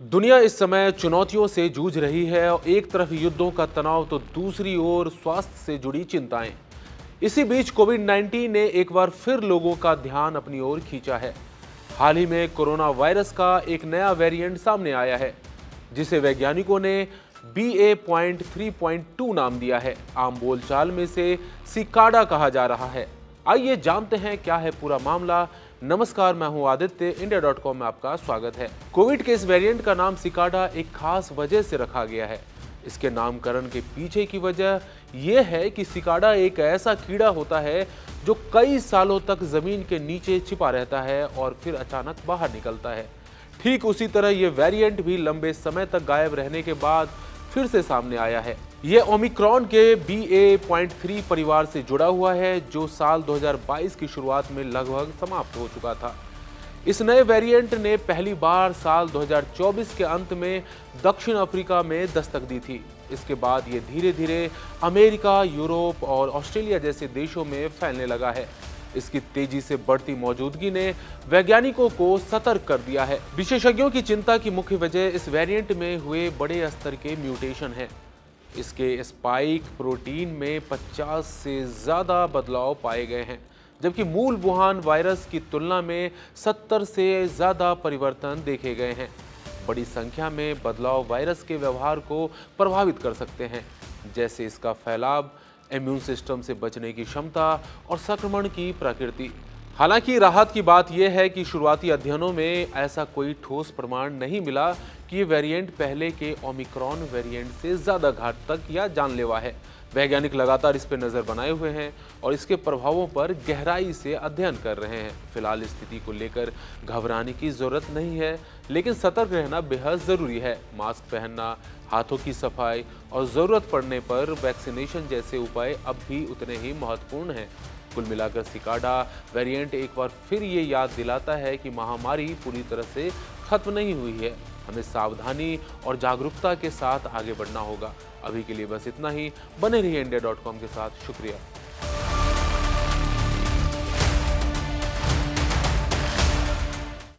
दुनिया इस समय चुनौतियों से जूझ रही है और एक तरफ युद्धों का तनाव तो दूसरी ओर स्वास्थ्य से जुड़ी चिंताएं। इसी बीच कोविड-19 ने एक बार फिर लोगों का ध्यान अपनी ओर खींचा है। हाल ही में कोरोना वायरस का एक नया वेरिएंट सामने आया है, जिसे वैज्ञानिकों ने BA.3.2 नाम दिया है। आम बोलचाल में इसे सिकाडा कहा जा रहा है। आइए जानते हैं क्या है पूरा मामला। नमस्कार, मैं हूं आदित्य। इंडिया.com में आपका स्वागत है। कोविड के इस वेरिएंट का नाम सिकाडा एक खास वजह से रखा गया है। इसके नामकरण के पीछे की वजह यह है कि सिकाडा एक ऐसा कीड़ा होता है जो कई सालों तक जमीन के नीचे छिपा रहता है और फिर अचानक बाहर निकलता है। ठीक उसी तरह यह वेरिएंट भी लंबे समय तक गायब रहने के बाद फिर से सामने आया है। यह ओमिक्रॉन के BA.3 परिवार से जुड़ा हुआ है, जो साल 2022 की शुरुआत में लगभग समाप्त हो चुका था। इस नए वेरिएंट ने पहली बार साल 2024 के अंत में दक्षिण अफ्रीका में दस्तक दी थी। इसके बाद ये धीरे धीरे अमेरिका, यूरोप और ऑस्ट्रेलिया जैसे देशों में फैलने लगा है। इसकी तेजी से बढ़ती मौजूदगी ने वैज्ञानिकों को सतर्क कर दिया है। विशेषज्ञों की चिंता की मुख्य वजह इस वेरिएंट में हुए बड़े स्तर के म्यूटेशन है। इसके स्पाइक प्रोटीन में 50 से ज्यादा बदलाव पाए गए हैं, जबकि मूल वुहान वायरस की तुलना में 70 से ज्यादा परिवर्तन देखे गए हैं। बड़ी संख्या में बदलाव वायरस के व्यवहार को प्रभावित कर सकते हैं, जैसे इसका फैलाव, इम्यून सिस्टम से बचने की क्षमता और संक्रमण की प्रकृति। हालांकि राहत की बात यह है कि शुरुआती अध्ययनों में ऐसा कोई ठोस प्रमाण नहीं मिला कि ये वेरिएंट पहले के ओमिक्रॉन वेरिएंट से ज्यादा घातक या जानलेवा है। वैज्ञानिक लगातार इस पर नजर बनाए हुए हैं और इसके प्रभावों पर गहराई से अध्ययन कर रहे हैं। फिलहाल स्थिति को लेकर घबराने की जरूरत नहीं है, लेकिन सतर्क रहना बेहद जरूरी है। मास्क पहनना, हाथों की सफाई और जरूरत पड़ने पर वैक्सीनेशन जैसे उपाय अब भी उतने ही महत्वपूर्ण हैं। कुल मिलाकर सिकाडा वेरिएंट एक बार फिर ये याद दिलाता है कि महामारी पूरी तरह से खत्म नहीं हुई है। हमें सावधानी और जागरूकता के साथ आगे बढ़ना होगा। अभी के लिए बस इतना ही। बने रहिए इंडिया.com के साथ। शुक्रिया।